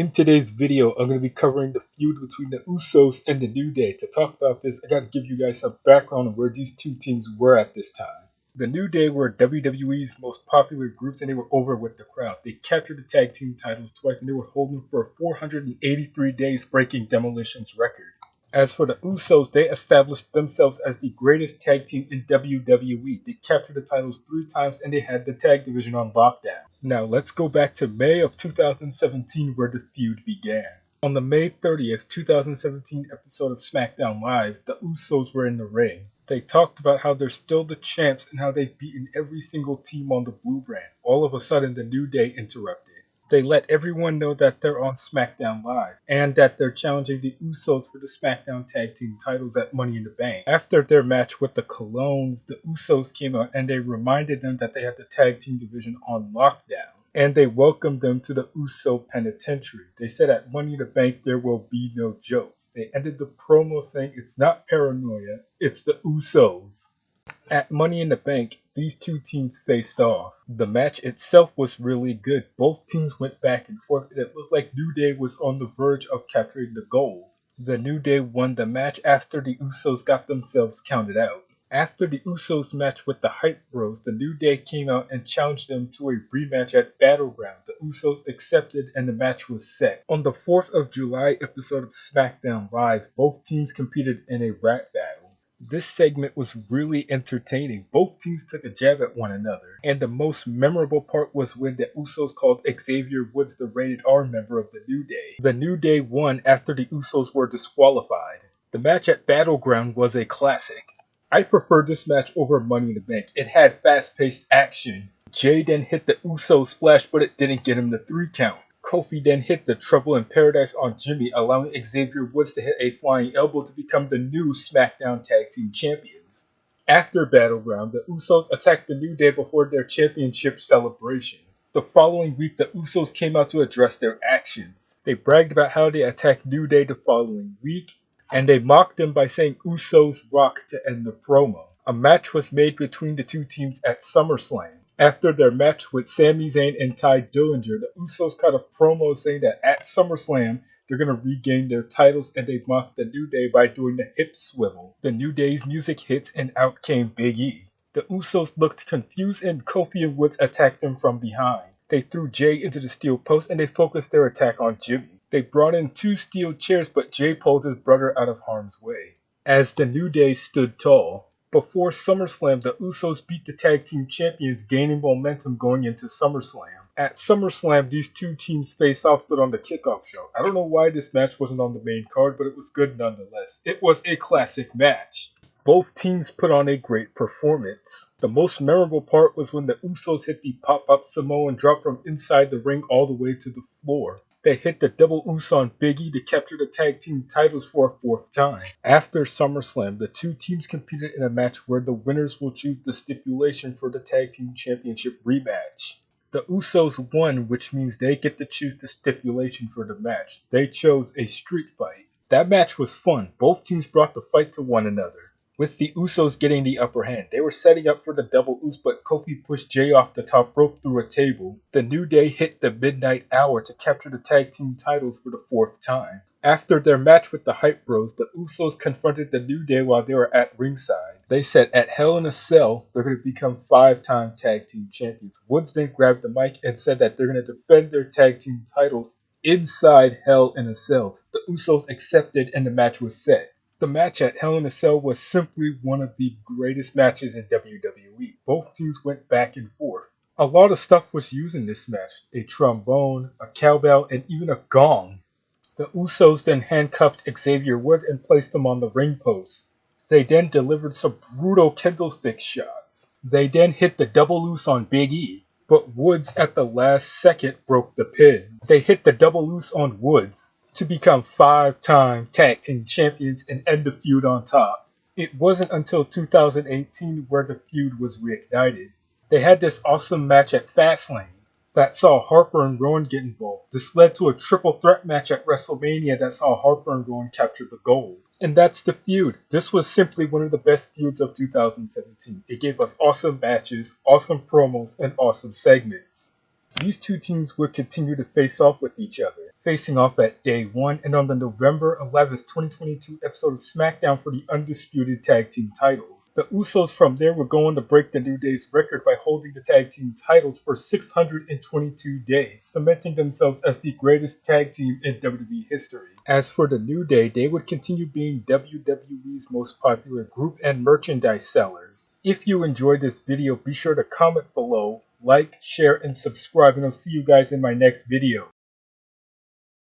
In today's video, I'm going to be covering the feud between the Usos and the New Day. To talk about this, I got to give you guys some background on where these two teams were at this time. The New Day were WWE's most popular groups and they were over with the crowd. They captured the tag team titles twice and they were holding for 483 days, breaking Demolition's record. As for the Usos, they established themselves as the greatest tag team in WWE. They captured the titles 3 times and they had the tag division on lockdown. Now let's go back to May of 2017 where the feud began. On the May 30th, 2017 episode of SmackDown Live, the Usos were in the ring. They talked about how they're still the champs and how they've beaten every single team on the Blue Brand. All of a sudden, the New Day interrupted. They let everyone know that they're on SmackDown Live and that they're challenging the Usos for the SmackDown Tag Team titles at Money in the Bank. After their match with the Colognes, the Usos came out and they reminded them that they had the tag team division on lockdown. And they welcomed them to the Uso Penitentiary. They said at Money in the Bank there will be no jokes. They ended the promo saying it's not paranoia, it's the Usos. At Money in the Bank, these two teams faced off. The match itself was really good. Both teams went back and forth, and it looked like New Day was on the verge of capturing the gold. The New Day won the match after the Usos got themselves counted out. After the Usos match with the Hype Bros, the New Day came out and challenged them to a rematch at Battleground. The Usos accepted and the match was set. On the 4th of July episode of SmackDown Live, both teams competed in a rap battle. This segment was really entertaining. Both teams took a jab at one another. And the most memorable part was when the Usos called Xavier Woods the Rated R member of the New Day. The New Day won after the Usos were disqualified. The match at Battleground was a classic. I prefer this match over Money in the Bank. It had fast-paced action. Jay then hit the Uso splash, but it didn't get him the 3 count. Kofi then hit the Trouble in Paradise on Jimmy, allowing Xavier Woods to hit a flying elbow to become the new SmackDown Tag Team Champions. After Battleground, the Usos attacked the New Day before their championship celebration. The following week, the Usos came out to address their actions. They bragged about how they attacked New Day the following week, and they mocked them by saying Usos rock to end the promo. A match was made between the two teams at SummerSlam. After their match with Sami Zayn and Ty Dillinger, the Usos cut a promo saying that at SummerSlam, they're going to regain their titles, and they mocked the New Day by doing the hip swivel. The New Day's music hits and out came Big E. The Usos looked confused and Kofi and Woods attacked them from behind. They threw Jay into the steel post and they focused their attack on Jimmy. They brought in 2 steel chairs, but Jay pulled his brother out of harm's way. As the New Day stood tall. Before SummerSlam, the Usos beat the tag team champions, gaining momentum going into SummerSlam. At SummerSlam, these two teams face off but on the kickoff show. I don't know why this match wasn't on the main card, but it was good nonetheless. It was a classic match. Both teams put on a great performance. The most memorable part was when the Usos hit the pop-up Samoan drop from inside the ring all the way to the floor. They hit the double Uso on Big E to capture the tag team titles for a 4th time. After SummerSlam, the two teams competed in a match where the winners will choose the stipulation for the tag team championship rematch. The Usos won, which means they get to choose the stipulation for the match. They chose a street fight. That match was fun. Both teams brought the fight to one another, with the Usos getting the upper hand. They were setting up for the double Us, but Kofi pushed Jay off the top rope through a table. The New Day hit the midnight hour to capture the tag team titles for the 4th time. After their match with the Hype Bros, the Usos confronted the New Day while they were at ringside. They said at Hell in a Cell, they're going to become 5-time tag team champions. Woods then grabbed the mic and said that they're going to defend their tag team titles inside Hell in a Cell. The Usos accepted and the match was set. The match at Hell in a Cell was simply one of the greatest matches in WWE. Both teams went back and forth. A lot of stuff was used in this match. A trombone, a cowbell, and even a gong. The Usos then handcuffed Xavier Woods and placed him on the ring post. They then delivered some brutal candlestick shots. They then hit the double loose on Big E, but Woods at the last second broke the pin. They hit the double loose on Woods to become 5-time tag team champions and end the feud on top. It wasn't until 2018 where the feud was reignited. They had this awesome match at Fastlane that saw Harper and Rowan get involved. This led to a triple threat match at WrestleMania that saw Harper and Rowan capture the gold. And that's the feud. This was simply one of the best feuds of 2017. It gave us awesome matches, awesome promos, and awesome segments. These two teams would continue to face off with each other. facing off at Day 1 and on the November 11th, 2022 episode of SmackDown for the Undisputed Tag Team titles. The Usos from there would go on to break the New Day's record by holding the tag team titles for 622 days, cementing themselves as the greatest tag team in WWE history. As for the New Day, they would continue being WWE's most popular group and merchandise sellers. If you enjoyed this video, be sure to comment below, like, share, and subscribe, and I'll see you guys in my next video.